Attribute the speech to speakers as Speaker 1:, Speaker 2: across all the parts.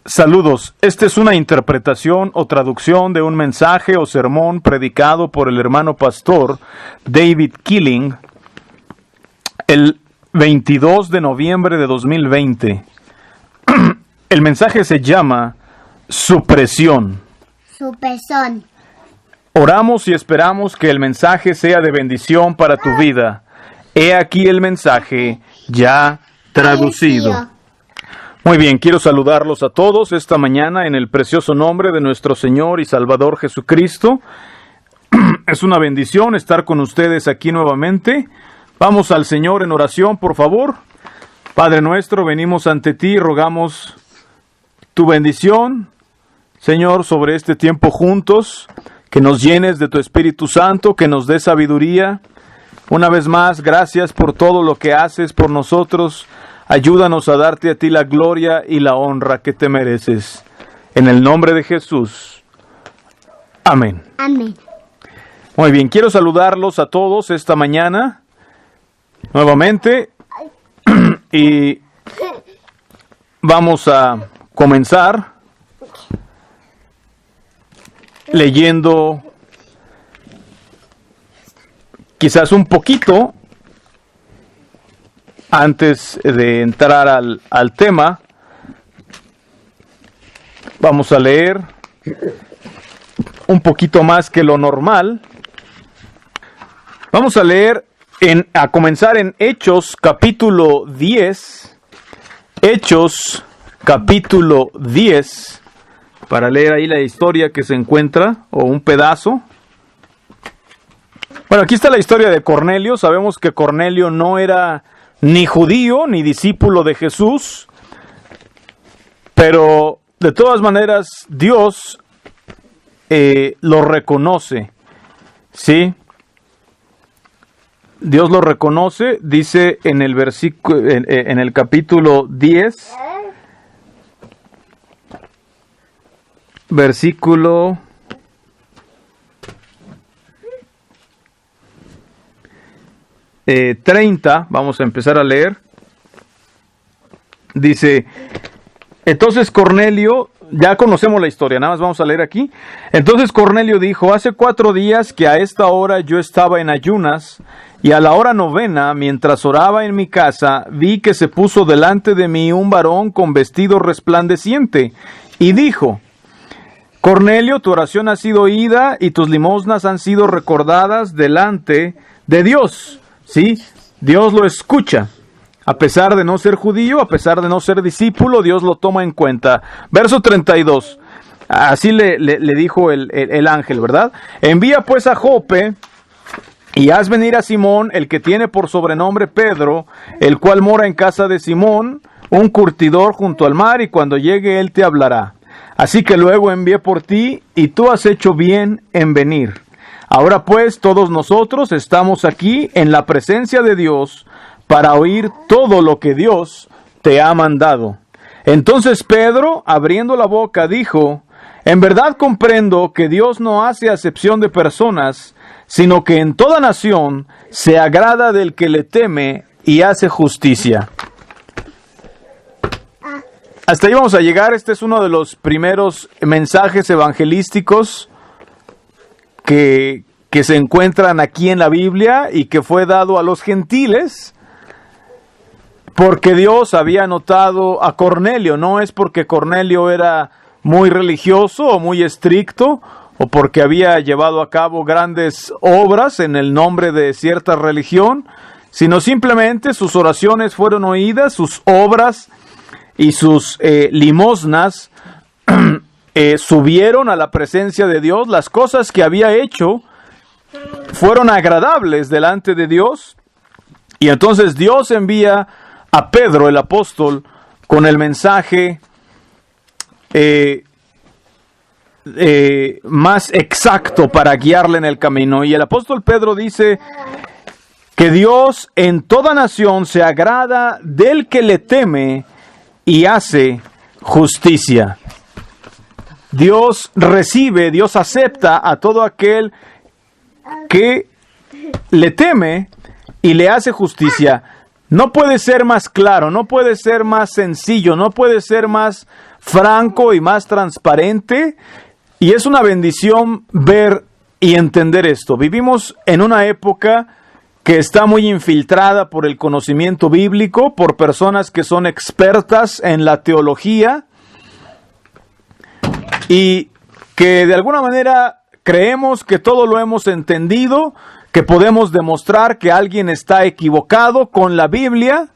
Speaker 1: Saludos, esta es una interpretación o traducción de un mensaje o sermón predicado por el hermano pastor David Killing el 22 de noviembre de 2020. El mensaje se llama Supresión. Oramos y esperamos que el mensaje sea de bendición para tu vida. He aquí el mensaje ya traducido. Muy bien, quiero saludarlos a todos esta mañana en el precioso nombre de nuestro Señor y Salvador Jesucristo. Es una bendición estar con ustedes aquí nuevamente. Vamos al Señor en oración, por favor. Padre nuestro, venimos ante ti y rogamos tu bendición, Señor, sobre este tiempo juntos, que nos llenes de tu Espíritu Santo, que nos des sabiduría. Una vez más, gracias por todo lo que haces por nosotros. Ayúdanos a darte a ti la gloria y la honra que te mereces. En el nombre de Jesús. Amén.
Speaker 2: Amén.
Speaker 1: Muy bien, quiero saludarlos a todos esta mañana, nuevamente, y vamos a comenzar leyendo quizás un poquito antes de entrar al tema. Vamos a leer un poquito más que lo normal. Vamos a leer, a comenzar en Hechos capítulo 10. Hechos capítulo 10. Para leer ahí la historia que se encuentra, o un pedazo. Bueno, aquí está la historia de Cornelio. Sabemos que Cornelio no era ni judío, ni discípulo de Jesús, pero de todas maneras Dios lo reconoce, ¿sí? Dios lo reconoce, dice en el versículo, en el capítulo 10, versículo 30, vamos a empezar a leer. Dice: entonces Cornelio, ya conocemos la historia, nada más vamos a leer aquí. Entonces Cornelio dijo: hace 4 días que a esta hora yo estaba en ayunas, y a la hora 9, mientras oraba en mi casa, vi que se puso delante de mí un varón con vestido resplandeciente, y dijo: Cornelio, tu oración ha sido oída, y tus limosnas han sido recordadas delante de Dios. ¿Sí? Dios lo escucha. A pesar de no ser judío, a pesar de no ser discípulo, Dios lo toma en cuenta. Verso 32. Así le dijo el ángel, ¿verdad? Envía pues a Jope y haz venir a Simón, el que tiene por sobrenombre Pedro, el cual mora en casa de Simón, un curtidor junto al mar, y cuando llegue él te hablará. Así que luego envié por ti, y tú has hecho bien en venir. Ahora pues todos nosotros estamos aquí en la presencia de Dios para oír todo lo que Dios te ha mandado. Entonces Pedro, abriendo la boca, dijo: en verdad comprendo que Dios no hace acepción de personas, sino que en toda nación se agrada del que le teme y hace justicia. Hasta ahí vamos a llegar. Este es uno de los primeros mensajes evangelísticos que se encuentran aquí en la Biblia y que fue dado a los gentiles, porque Dios había notado a Cornelio. No es porque Cornelio era muy religioso o muy estricto, o porque había llevado a cabo grandes obras en el nombre de cierta religión, sino simplemente sus oraciones fueron oídas, sus obras y sus limosnas subieron a la presencia de Dios. Las cosas que había hecho fueron agradables delante de Dios, y entonces Dios envía a Pedro, el apóstol, con el mensaje más exacto para guiarle en el camino. Y el apóstol Pedro dice que Dios en toda nación se agrada del que le teme y hace justicia. Dios recibe, Dios acepta a todo aquel que le teme y le hace justicia. No puede ser más claro, no puede ser más sencillo, no puede ser más franco y más transparente. Y es una bendición ver y entender esto. Vivimos en una época que está muy infiltrada por el conocimiento bíblico, por personas que son expertas en la teología y que de alguna manera creemos que todo lo hemos entendido, que podemos demostrar que alguien está equivocado con la Biblia,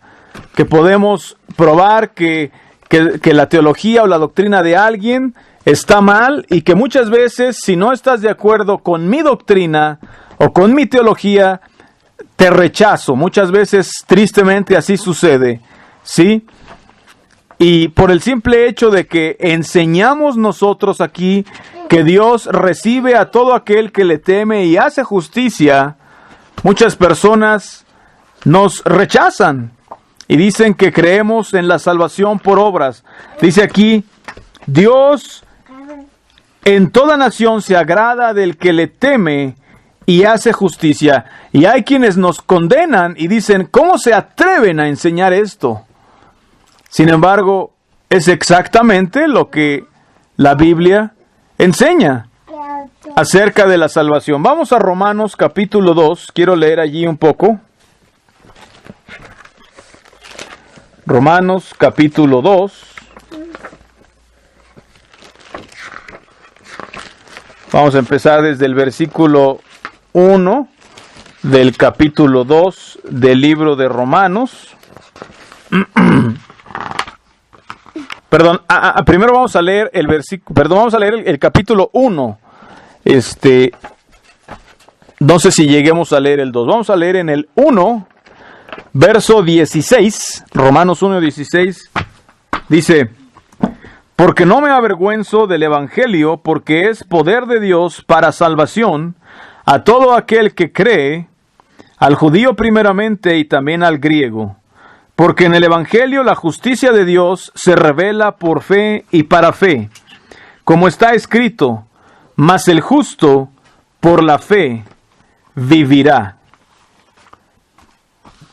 Speaker 1: que podemos probar que la teología o la doctrina de alguien está mal y que muchas veces, si no estás de acuerdo con mi doctrina o con mi teología, te rechazo. Muchas veces, tristemente, así sucede, ¿sí? Y por el simple hecho de que enseñamos nosotros aquí que Dios recibe a todo aquel que le teme y hace justicia, muchas personas nos rechazan y dicen que creemos en la salvación por obras. Dice aquí, Dios en toda nación se agrada del que le teme y hace justicia. Y hay quienes nos condenan y dicen, ¿cómo se atreven a enseñar esto? Sin embargo, es exactamente lo que la Biblia enseña acerca de la salvación. Vamos a Romanos capítulo 2, quiero leer allí un poco. Romanos capítulo 2. Vamos a empezar desde el versículo 1 del capítulo 2 del libro de Romanos. Perdón, primero vamos a leer el versículo, vamos a leer el capítulo 1. No sé si lleguemos a leer el 2. Vamos a leer en el 1, verso 16, Romanos 1, 16, dice: porque no me avergüenzo del evangelio, porque es poder de Dios para salvación a todo aquel que cree, al judío primeramente y también al griego. Porque en el evangelio la justicia de Dios se revela por fe y para fe, como está escrito, mas el justo por la fe vivirá.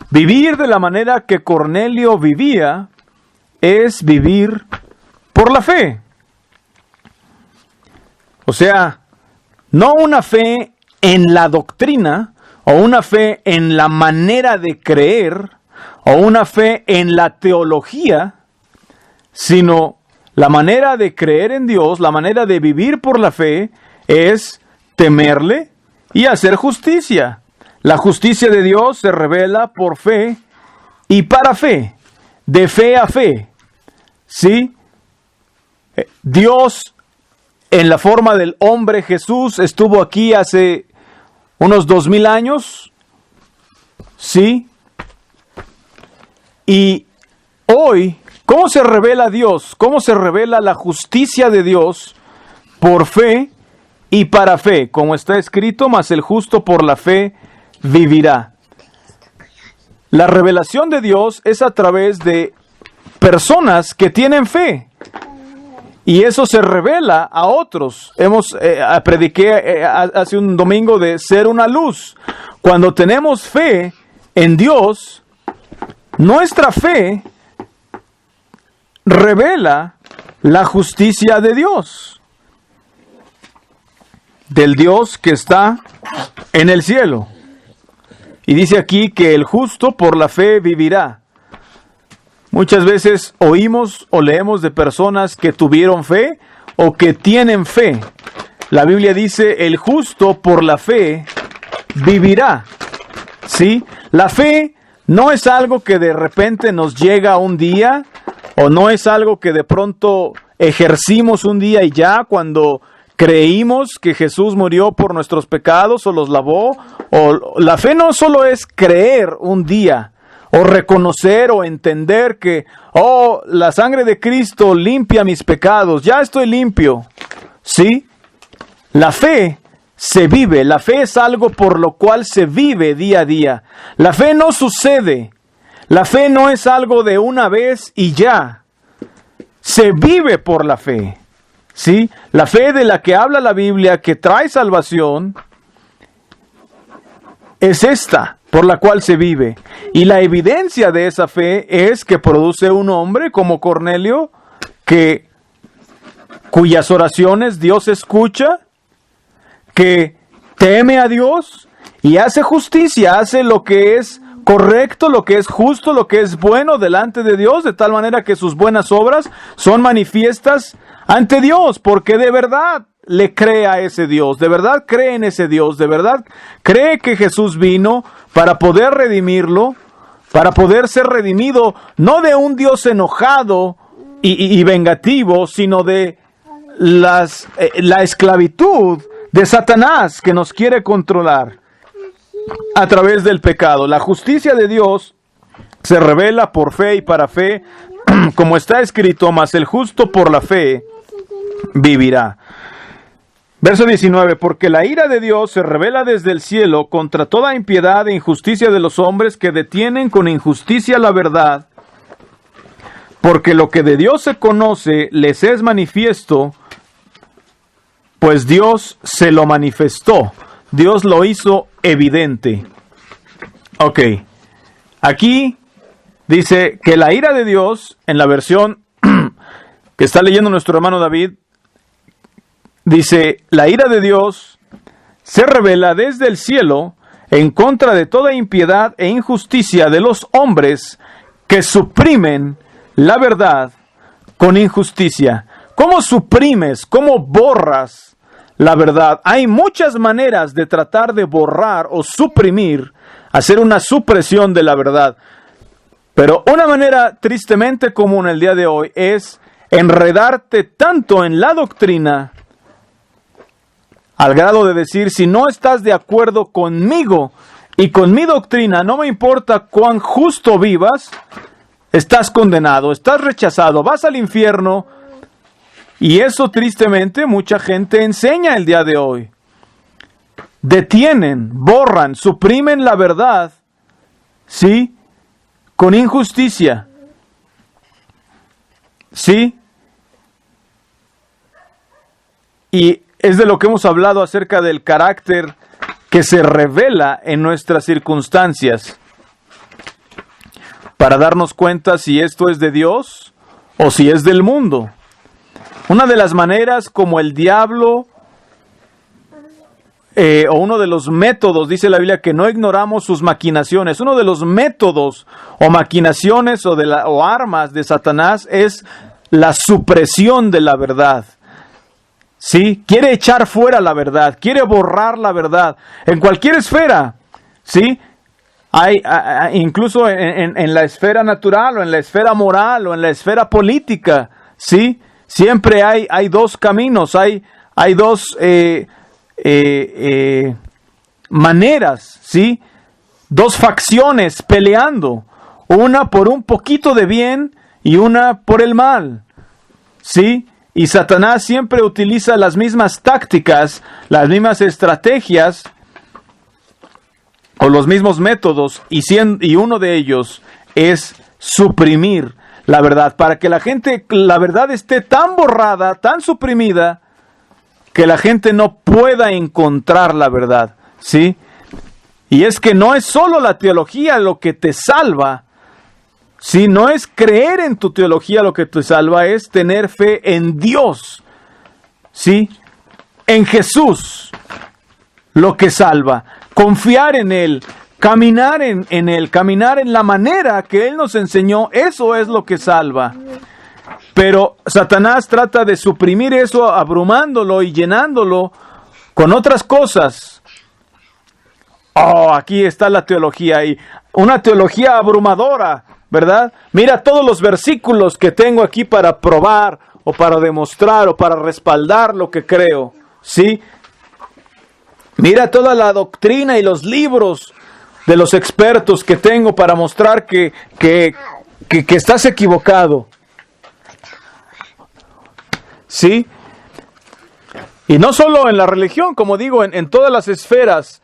Speaker 1: Vivir de la manera que Cornelio vivía es vivir por la fe. O sea, no una fe en la doctrina o una fe en la manera de creer o una fe en la teología, sino la manera de creer en Dios, la manera de vivir por la fe es temerle y hacer justicia. La justicia de Dios se revela por fe y para fe, de fe a fe. ¿Sí? Dios, en la forma del hombre Jesús, estuvo aquí hace unos 2000 años. ¿Sí? Y hoy, ¿cómo se revela Dios? ¿Cómo se revela la justicia de Dios? Por fe y para fe, como está escrito, mas el justo por la fe vivirá. La revelación de Dios es a través de personas que tienen fe. Y eso se revela a otros. Prediqué hace un domingo de ser una luz. Cuando tenemos fe en Dios, nuestra fe revela la justicia de Dios, del Dios que está en el cielo. Y dice aquí que el justo por la fe vivirá. Muchas veces oímos o leemos de personas que tuvieron fe o que tienen fe. La Biblia dice, el justo por la fe vivirá. ¿Sí? La fe no es algo que de repente nos llega un día, o no es algo que de pronto ejercimos un día y ya, cuando creímos que Jesús murió por nuestros pecados o los lavó. O la fe no solo es creer un día, o reconocer o entender que, oh, la sangre de Cristo limpia mis pecados, ya estoy limpio. ¿Sí? La fe se vive, la fe es algo por lo cual se vive día a día. La fe no sucede, la fe no es algo de una vez y ya. Se vive por la fe. ¿Sí? La fe de la que habla la Biblia, que trae salvación, es esta, por la cual se vive. Y la evidencia de esa fe es que produce un hombre como Cornelio, que cuyas oraciones Dios escucha, que teme a Dios y hace justicia, hace lo que es correcto, lo que es justo, lo que es bueno delante de Dios, de tal manera que sus buenas obras son manifiestas ante Dios, porque de verdad le cree a ese Dios, de verdad cree en ese Dios, de verdad cree que Jesús vino para poder redimirlo, para poder ser redimido, no de un Dios enojado y vengativo, sino de la esclavitud de Satanás que nos quiere controlar a través del pecado. La justicia de Dios se revela por fe y para fe, como está escrito, mas el justo por la fe vivirá. Verso 19, porque la ira de Dios se revela desde el cielo contra toda impiedad e injusticia de los hombres que detienen con injusticia la verdad, porque lo que de Dios se conoce les es manifiesto, pues Dios se lo manifestó. Dios lo hizo evidente. Ok. Aquí dice que la ira de Dios, en la versión que está leyendo nuestro hermano David, dice, la ira de Dios se revela desde el cielo en contra de toda impiedad e injusticia de los hombres que suprimen la verdad con injusticia. ¿Cómo suprimes? ¿Cómo borras la verdad? Hay muchas maneras de tratar de borrar o suprimir, hacer una supresión de la verdad. Pero una manera tristemente común el día de hoy es enredarte tanto en la doctrina al grado de decir, si no estás de acuerdo conmigo y con mi doctrina, no me importa cuán justo vivas, estás condenado, estás rechazado, vas al infierno. Y eso tristemente mucha gente enseña el día de hoy. Detienen, borran, suprimen la verdad, ¿sí? Con injusticia. ¿Sí? Y es de lo que hemos hablado acerca del carácter que se revela en nuestras circunstancias, para darnos cuenta si esto es de Dios o si es del mundo. Una de las maneras como el diablo, o uno de los métodos, dice la Biblia, que no ignoramos sus maquinaciones. Uno de los métodos o maquinaciones o armas de Satanás es la supresión de la verdad. ¿Sí? Quiere echar fuera la verdad, quiere borrar la verdad en cualquier esfera. ¿Sí? Hay incluso en la esfera natural, o en la esfera moral, o en la esfera política. ¿Sí? Siempre hay dos caminos, hay dos maneras, ¿sí? Dos facciones peleando, una por un poquito de bien y una por el mal, ¿sí? Y Satanás siempre utiliza las mismas tácticas, las mismas estrategias o los mismos métodos, y uno de ellos es suprimir la verdad, para que la verdad esté tan borrada, tan suprimida, que la gente no pueda encontrar la verdad, ¿sí? Y es que no es solo la teología lo que te salva, ¿sí? No es creer en tu teología lo que te salva, es tener fe en Dios, ¿sí? En Jesús, lo que salva, confiar en Él, caminar en Él, caminar en la manera que Él nos enseñó, eso es lo que salva. Pero Satanás trata de suprimir eso, abrumándolo y llenándolo con otras cosas. Oh, aquí está la teología, y una teología abrumadora, ¿verdad? Mira todos los versículos que tengo aquí para probar, o para demostrar, o para respaldar lo que creo, ¿sí? Mira toda la doctrina y los libros de los expertos que tengo para mostrar que estás equivocado. ¿Sí? Y no solo en la religión, como digo, en todas las esferas,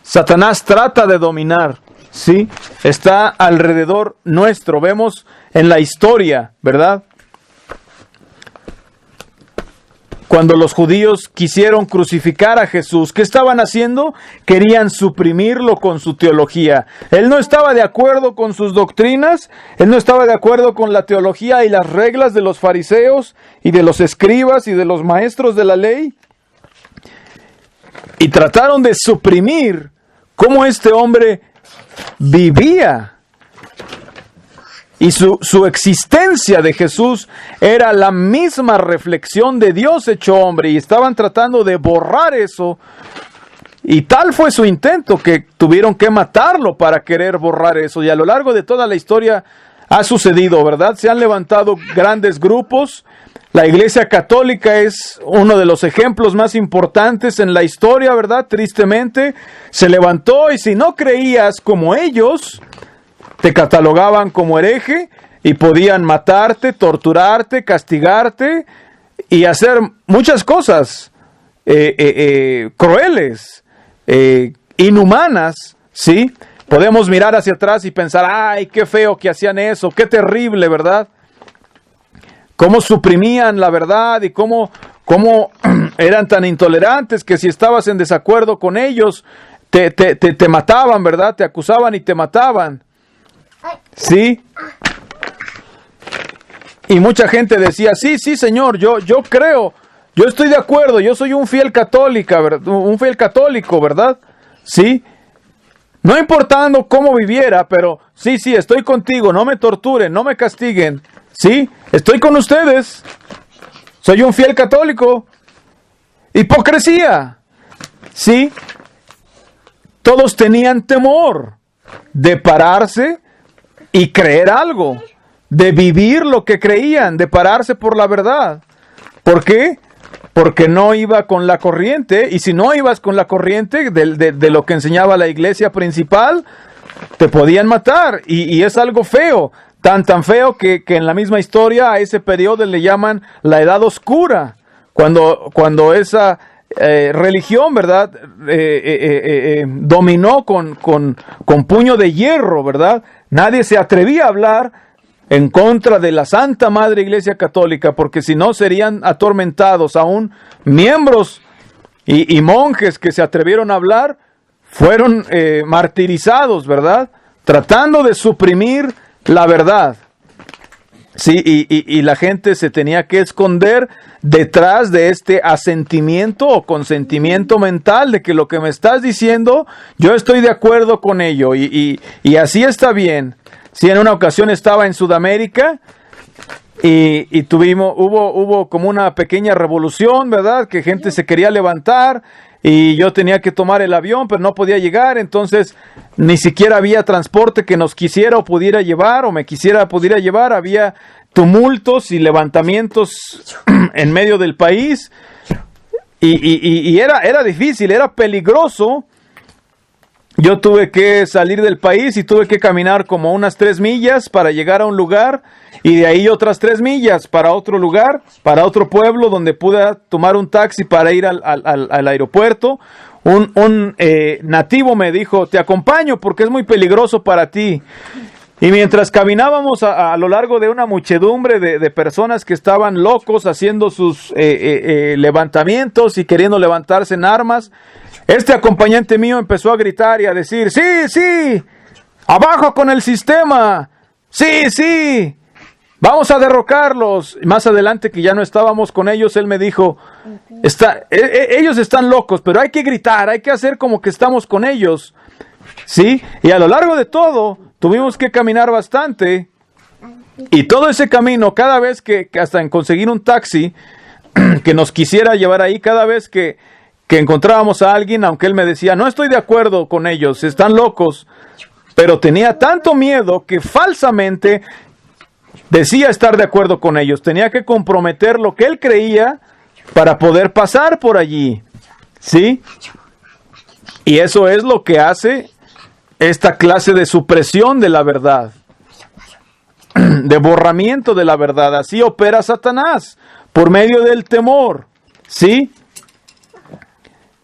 Speaker 1: Satanás trata de dominar, ¿sí? Está alrededor nuestro, vemos en la historia, ¿verdad? cuando los judíos quisieron crucificar a Jesús, ¿qué estaban haciendo? Querían suprimirlo con su teología. Él no estaba de acuerdo con sus doctrinas, él no estaba de acuerdo con la teología y las reglas de los fariseos y de los escribas y de los maestros de la ley. Y trataron de suprimir cómo este hombre vivía. Y su existencia de Jesús era la misma reflexión de Dios hecho hombre, y estaban tratando de borrar eso, y tal fue su intento que tuvieron que matarlo para querer borrar eso, y a lo largo de toda la historia ha sucedido, ¿verdad? Se han levantado grandes grupos. La Iglesia Católica es uno de los ejemplos más importantes en la historia, ¿verdad? Tristemente, se levantó, y si no creías como ellos, te catalogaban como hereje y podían matarte, torturarte, castigarte y hacer muchas cosas crueles, inhumanas, ¿sí? Podemos mirar hacia atrás y pensar, ¡ay, qué feo que hacían eso! ¡Qué terrible!, ¿verdad? Cómo suprimían la verdad y cómo eran tan intolerantes que si estabas en desacuerdo con ellos, te mataban, ¿verdad? Te acusaban y te mataban. Sí. Y mucha gente decía, sí, señor, yo creo, yo estoy de acuerdo, yo soy un fiel católico, ¿verdad? Sí. No importando cómo viviera, pero sí, estoy contigo, no me torturen, no me castiguen. Sí, estoy con ustedes. Soy un fiel católico. Hipocresía. Sí. Todos tenían temor de pararse y creer algo, de vivir lo que creían, de pararse por la verdad. ¿Por qué? Porque no iba con la corriente, y si no ibas con la corriente de lo que enseñaba la iglesia principal, te podían matar, y es algo feo, tan feo que en la misma historia a ese periodo le llaman la Edad Oscura, cuando esa religión, ¿verdad? Dominó con puño de hierro, ¿verdad? Nadie se atrevía a hablar en contra de la Santa Madre Iglesia Católica, porque si no serían atormentados. Aún miembros y monjes que se atrevieron a hablar fueron martirizados, ¿verdad? Tratando de suprimir la verdad. Sí, y la gente se tenía que esconder detrás de este asentimiento o consentimiento mental de que lo que me estás diciendo, yo estoy de acuerdo con ello, y así está bien. Sí, en una ocasión estaba en Sudamérica y hubo como una pequeña revolución, ¿verdad? Que gente se quería levantar y yo tenía que tomar el avión, pero no podía llegar, entonces ni siquiera había transporte que nos quisiera o pudiera llevar, o pudiera llevar, había tumultos y levantamientos en medio del país, y era difícil, era peligroso. Yo tuve que salir del país y tuve que caminar como unas 3 millas para llegar a un lugar, y de ahí otras 3 millas para otro lugar, para otro pueblo donde pude tomar un taxi para ir al aeropuerto. Un nativo me dijo, te acompaño porque es muy peligroso para ti. Y mientras caminábamos a lo largo de una muchedumbre de personas que estaban locos haciendo sus levantamientos y queriendo levantarse en armas, este acompañante mío empezó a gritar y a decir, sí, abajo con el sistema, sí, vamos a derrocarlos. Y más adelante, que ya no estábamos con ellos, él me dijo, ellos están locos, pero hay que gritar, hay que hacer como que estamos con ellos. Sí, y a lo largo de todo, tuvimos que caminar bastante, y todo ese camino, cada vez que hasta en conseguir un taxi que nos quisiera llevar ahí, cada vez que encontrábamos a alguien, aunque él me decía, no estoy de acuerdo con ellos, están locos, pero tenía tanto miedo que falsamente decía estar de acuerdo con ellos, tenía que comprometer lo que él creía para poder pasar por allí, ¿sí? Y eso es lo que hace esta clase de supresión de la verdad, de borramiento de la verdad. Así opera Satanás, por medio del temor, ¿sí?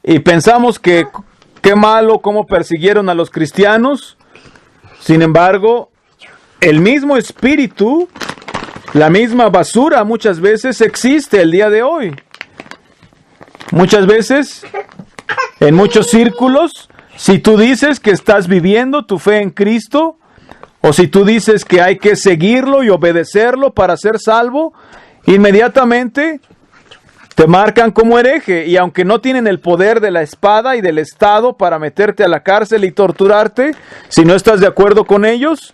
Speaker 1: Y pensamos que qué malo cómo persiguieron a los cristianos. Sin embargo, el mismo espíritu, la misma basura muchas veces existe el día de hoy. Muchas veces, en muchos círculos, si tú dices que estás viviendo tu fe en Cristo, o si tú dices que hay que seguirlo y obedecerlo para ser salvo, inmediatamente te marcan como hereje. Y aunque no tienen el poder de la espada y del Estado para meterte a la cárcel y torturarte, si no estás de acuerdo con ellos,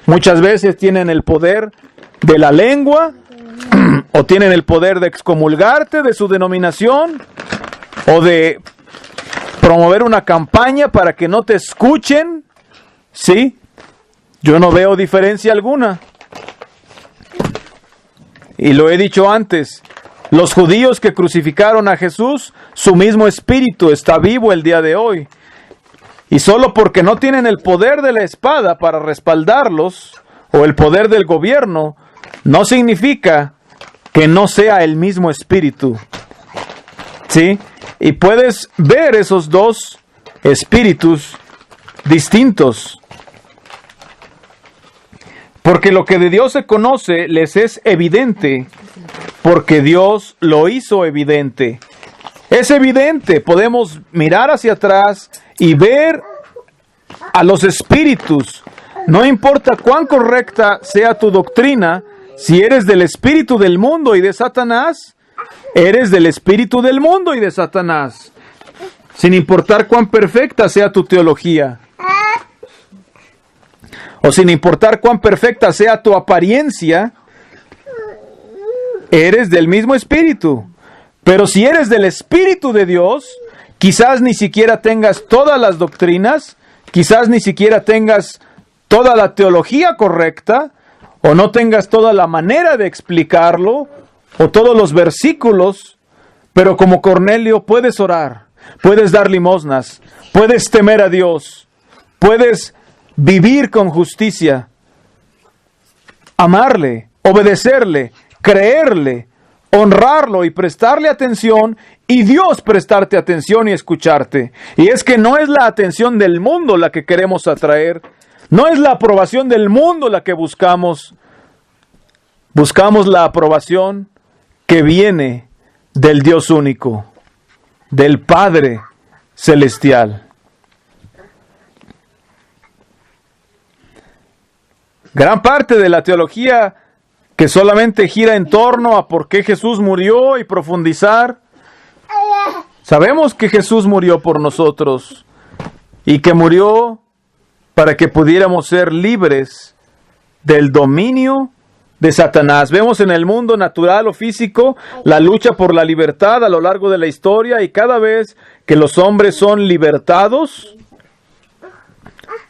Speaker 1: muchas veces tienen el poder de la lengua, o tienen el poder de excomulgarte de su denominación, o de promover una campaña para que no te escuchen. ¿Sí? Yo no veo diferencia alguna. Y lo he dicho antes, los judíos que crucificaron a Jesús, su mismo espíritu está vivo el día de hoy. Y solo porque no tienen el poder de la espada para respaldarlos, o el poder del gobierno, no significa que no sea el mismo espíritu. ¿Sí? Y puedes ver esos dos espíritus distintos. Porque lo que de Dios se conoce les es evidente, porque Dios lo hizo evidente. Es evidente, podemos mirar hacia atrás y ver a los espíritus. No importa cuán correcta sea tu doctrina, si eres del espíritu del mundo y de Satanás, eres del espíritu del mundo y de Satanás. Sin importar cuán perfecta sea tu teología, o sin importar cuán perfecta sea tu apariencia, eres del mismo espíritu. Pero si eres del espíritu de Dios, quizás ni siquiera tengas todas las doctrinas, quizás ni siquiera tengas toda la teología correcta, o no tengas toda la manera de explicarlo, o todos los versículos, pero como Cornelio puedes orar, puedes dar limosnas, puedes temer a Dios, puedes vivir con justicia, amarle, obedecerle, creerle, honrarlo y prestarle atención, y Dios prestarte atención y escucharte. Y es que no es la atención del mundo la que queremos atraer, no es la aprobación del mundo la que buscamos. Buscamos la aprobación que viene del Dios único, del Padre Celestial. Gran parte de la teología que solamente gira en torno a por qué Jesús murió y profundizar. Sabemos que Jesús murió por nosotros y que murió para que pudiéramos ser libres del dominio de Satanás. Vemos en el mundo natural o físico la lucha por la libertad a lo largo de la historia, y cada vez que los hombres son libertados,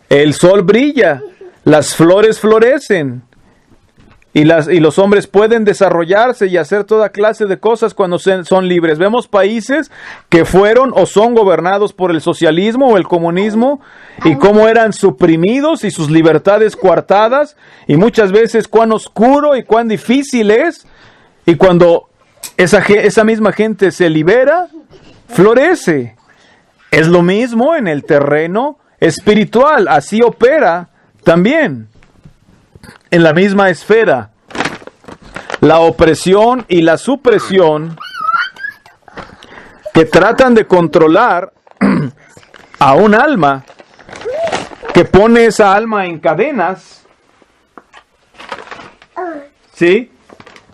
Speaker 1: el sol brilla, las flores florecen, y los hombres pueden desarrollarse y hacer toda clase de cosas cuando son libres. Vemos países que fueron o son gobernados por el socialismo o el comunismo, y cómo eran suprimidos y sus libertades coartadas, y muchas veces cuán oscuro y cuán difícil es. Y cuando esa misma gente se libera, florece. Es lo mismo en el terreno espiritual, así opera también. En la misma esfera, la opresión y la supresión que tratan de controlar a un alma, que pone esa alma en cadenas, ¿sí?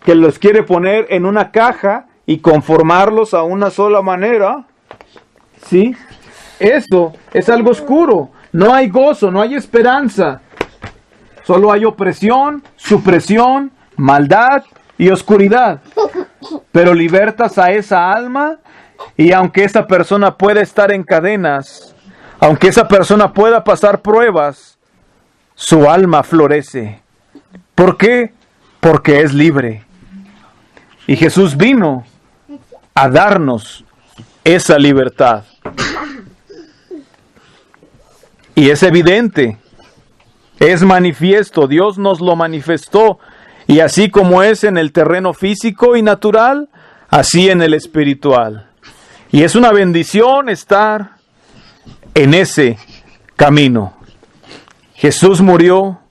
Speaker 1: Que los quiere poner en una caja y conformarlos a una sola manera, ¿sí? Eso es algo oscuro. No hay gozo, no hay esperanza. Solo hay opresión, supresión, maldad y oscuridad. Pero libertas a esa alma, y aunque esa persona pueda estar en cadenas, aunque esa persona pueda pasar pruebas, su alma florece. ¿Por qué? Porque es libre. Y Jesús vino a darnos esa libertad. Y es evidente, es manifiesto, Dios nos lo manifestó, y así como es en el terreno físico y natural, así en el espiritual. Y es una bendición estar en ese camino. Jesús murió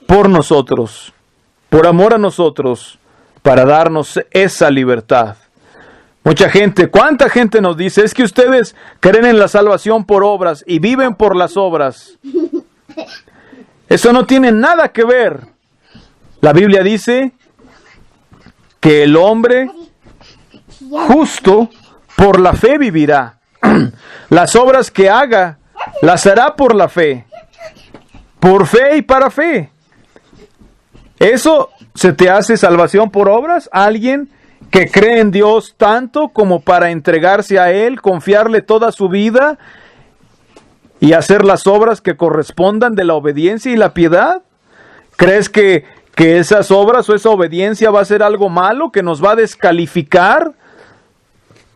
Speaker 1: por nosotros, por amor a nosotros, para darnos esa libertad. Mucha gente, ¿cuánta gente nos dice? Es que ustedes creen en la salvación por obras y viven por las obras. Eso no tiene nada que ver. La Biblia dice que el hombre justo por la fe vivirá. Las obras que haga, las hará por la fe. Por fe y para fe. ¿Eso se te hace salvación por obras? ¿Alguien que cree en Dios tanto como para entregarse a Él, confiarle toda su vida y hacer las obras que correspondan de la obediencia y la piedad? ¿Crees que esas obras o esa obediencia va a ser algo malo, que nos va a descalificar,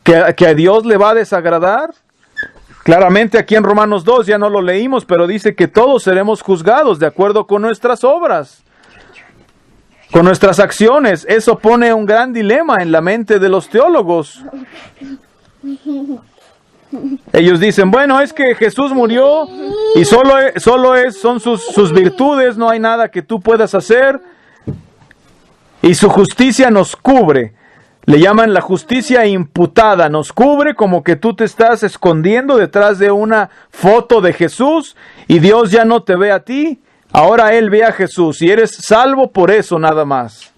Speaker 1: que a Dios le va a desagradar? Claramente aquí en Romanos 2 ya no lo leímos, pero dice que todos seremos juzgados de acuerdo con nuestras obras, con nuestras acciones. Eso pone un gran dilema en la mente de los teólogos. Ellos dicen, bueno, es que Jesús murió y son sus virtudes, no hay nada que tú puedas hacer y su justicia nos cubre. Le llaman la justicia imputada, nos cubre como que tú te estás escondiendo detrás de una foto de Jesús y Dios ya no te ve a ti, ahora Él ve a Jesús y eres salvo por eso nada más.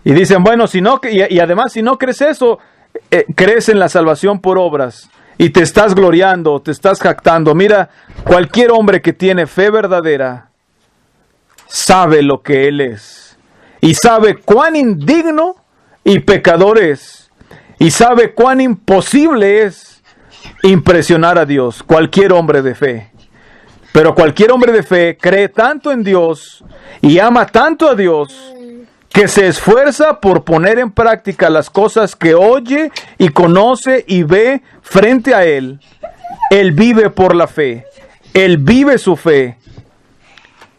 Speaker 1: Y dicen, bueno, y además si no crees eso, crees en la salvación por obras y te estás gloriando, te estás jactando. Mira, cualquier hombre que tiene fe verdadera sabe lo que él es. Y sabe cuán indigno y pecador es. Y sabe cuán imposible es impresionar a Dios. Cualquier hombre de fe. Pero cualquier hombre de fe cree tanto en Dios y ama tanto a Dios que se esfuerza por poner en práctica las cosas que oye y conoce y ve frente a Él. Él vive por la fe. Él vive su fe.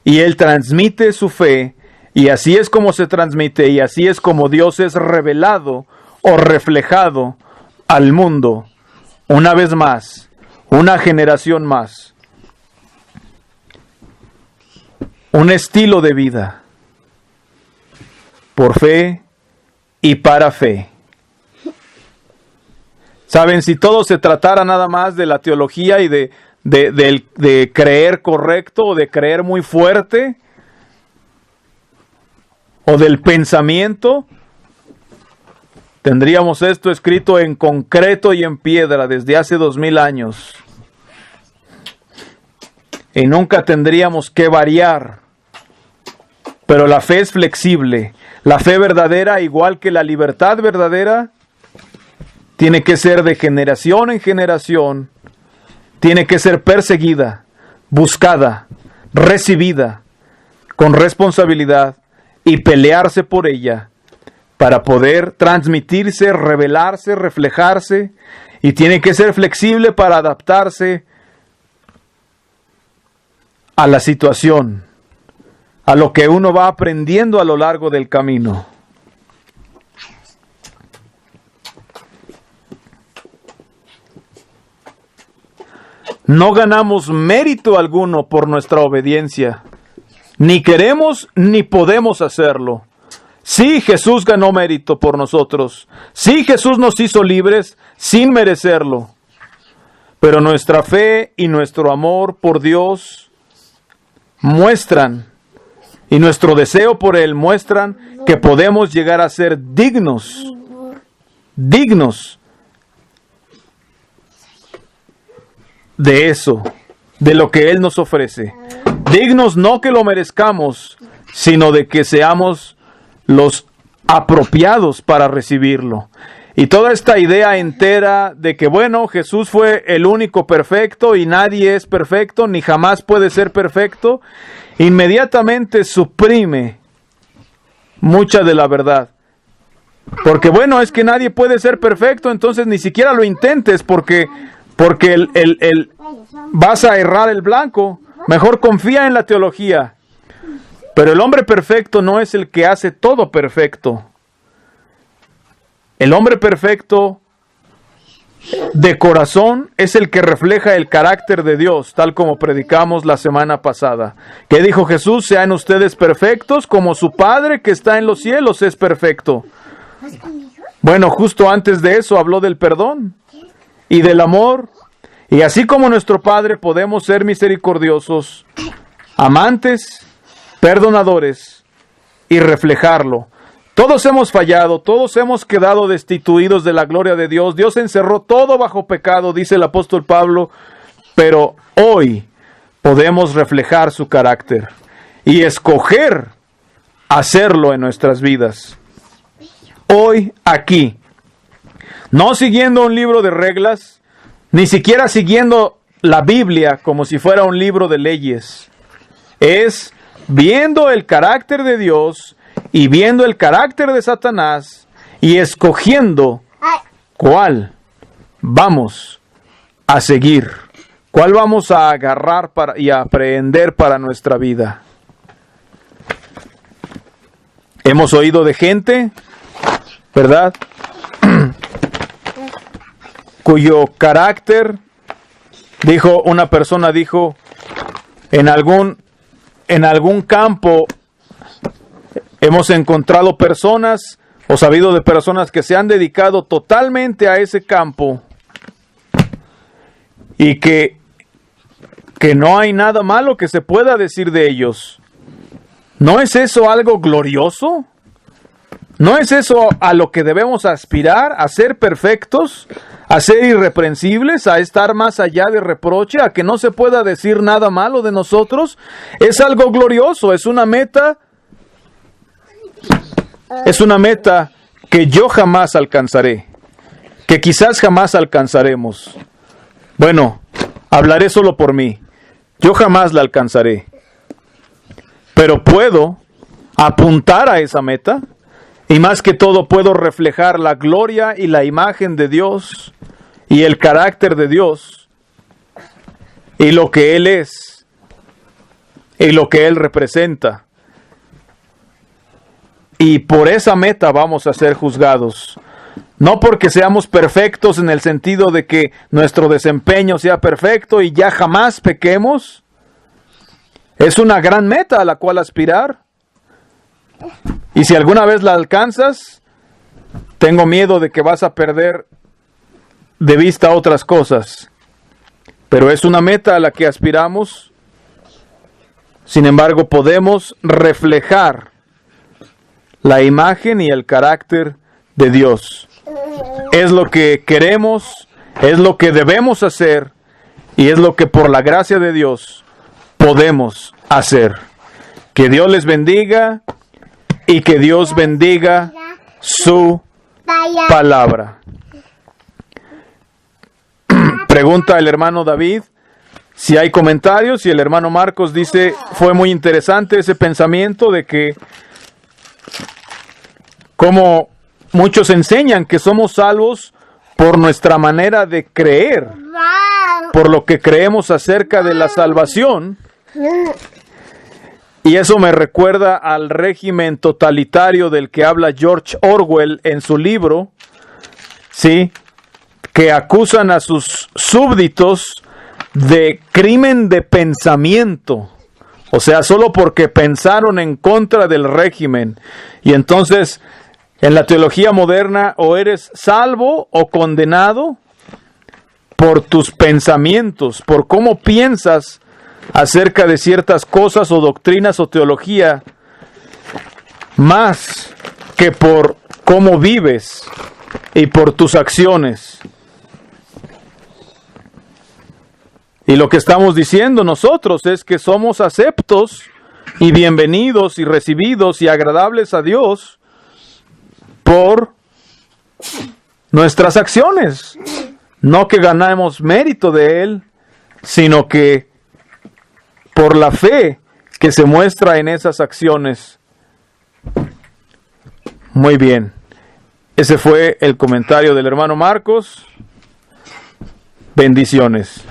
Speaker 1: Y Él transmite su fe. Y así es como se transmite y así es como Dios es revelado o reflejado al mundo. Una vez más, una generación más. Un estilo de vida. Por fe y para fe. Saben, si todo se tratara nada más de la teología y de creer correcto o de creer muy fuerte, o del pensamiento, tendríamos esto escrito en concreto y en piedra desde hace 2000 años. Y nunca tendríamos que variar. Pero la fe es flexible. La fe verdadera, igual que la libertad verdadera, tiene que ser de generación en generación. Tiene que ser perseguida, buscada, recibida, con responsabilidad. Y pelearse por ella para poder transmitirse, revelarse, reflejarse, y tiene que ser flexible para adaptarse a la situación, a lo que uno va aprendiendo a lo largo del camino. No ganamos mérito alguno por nuestra obediencia. Ni queremos ni podemos hacerlo. Sí, Jesús ganó mérito por nosotros. Sí, Jesús nos hizo libres sin merecerlo. Pero nuestra fe y nuestro amor por Dios muestran, y nuestro deseo por Él muestran que podemos llegar a ser dignos de eso, de lo que Él nos ofrece. Dignos no que lo merezcamos, sino de que seamos los apropiados para recibirlo. Y toda esta idea entera de que, bueno, Jesús fue el único perfecto y nadie es perfecto, ni jamás puede ser perfecto, inmediatamente suprime mucha de la verdad. Porque, bueno, es que nadie puede ser perfecto, entonces ni siquiera lo intentes porque vas a errar el blanco. Mejor confía en la teología. Pero el hombre perfecto no es el que hace todo perfecto. El hombre perfecto de corazón es el que refleja el carácter de Dios, tal como predicamos la semana pasada. ¿Qué dijo Jesús? Sean ustedes perfectos como su Padre que está en los cielos es perfecto. Bueno, justo antes de eso habló del perdón y del amor. Y así como nuestro Padre podemos ser misericordiosos, amantes, perdonadores y reflejarlo. Todos hemos fallado, todos hemos quedado destituidos de la gloria de Dios. Dios encerró todo bajo pecado, dice el apóstol Pablo, pero hoy podemos reflejar su carácter y escoger hacerlo en nuestras vidas. Hoy, aquí, no siguiendo un libro de reglas, ni siquiera siguiendo la Biblia como si fuera un libro de leyes. Es viendo el carácter de Dios y viendo el carácter de Satanás y escogiendo cuál vamos a seguir, cuál vamos a agarrar y a aprender para nuestra vida. Hemos oído de gente, ¿verdad?, cuyo carácter, una persona dijo, en algún campo hemos encontrado personas o sabido de personas que se han dedicado totalmente a ese campo y que no hay nada malo que se pueda decir de ellos. ¿No es eso algo glorioso? ¿No es eso a lo que debemos aspirar? ¿A ser perfectos? ¿A ser irreprensibles? ¿A estar más allá de reproche? ¿A que no se pueda decir nada malo de nosotros? Es algo glorioso, es una meta que yo jamás alcanzaré, que quizás jamás alcanzaremos. Bueno, hablaré solo por mí. Yo jamás la alcanzaré. Pero puedo apuntar a esa meta y más que todo puedo reflejar la gloria y la imagen de Dios y el carácter de Dios y lo que Él es y lo que Él representa. Y por esa meta vamos a ser juzgados. No porque seamos perfectos en el sentido de que nuestro desempeño sea perfecto y ya jamás pequemos. Es una gran meta a la cual aspirar. Y si alguna vez la alcanzas, tengo miedo de que vas a perder de vista otras cosas. Pero es una meta a la que aspiramos. Sin embargo, podemos reflejar la imagen y el carácter de Dios. Es lo que queremos, es lo que debemos hacer y es lo que por la gracia de Dios podemos hacer. Que Dios les bendiga y que Dios bendiga su palabra. Pregunta el hermano David si hay comentarios y el hermano Marcos dice, fue muy interesante ese pensamiento de que como muchos enseñan que somos salvos por nuestra manera de creer, por lo que creemos acerca de la salvación. Y eso me recuerda al régimen totalitario del que habla George Orwell en su libro, ¿sí?, que acusan a sus súbditos de crimen de pensamiento. O sea, solo porque pensaron en contra del régimen. Y entonces, en la teología moderna, o eres salvo o condenado por tus pensamientos, por cómo piensas acerca de ciertas cosas o doctrinas o teología, más que por cómo vives y por tus acciones. Y lo que estamos diciendo nosotros es que somos aceptos y bienvenidos y recibidos y agradables a Dios por nuestras acciones. No que ganamos mérito de Él, sino que por la fe que se muestra en esas acciones. Muy bien. Ese fue el comentario del hermano Marcos. Bendiciones.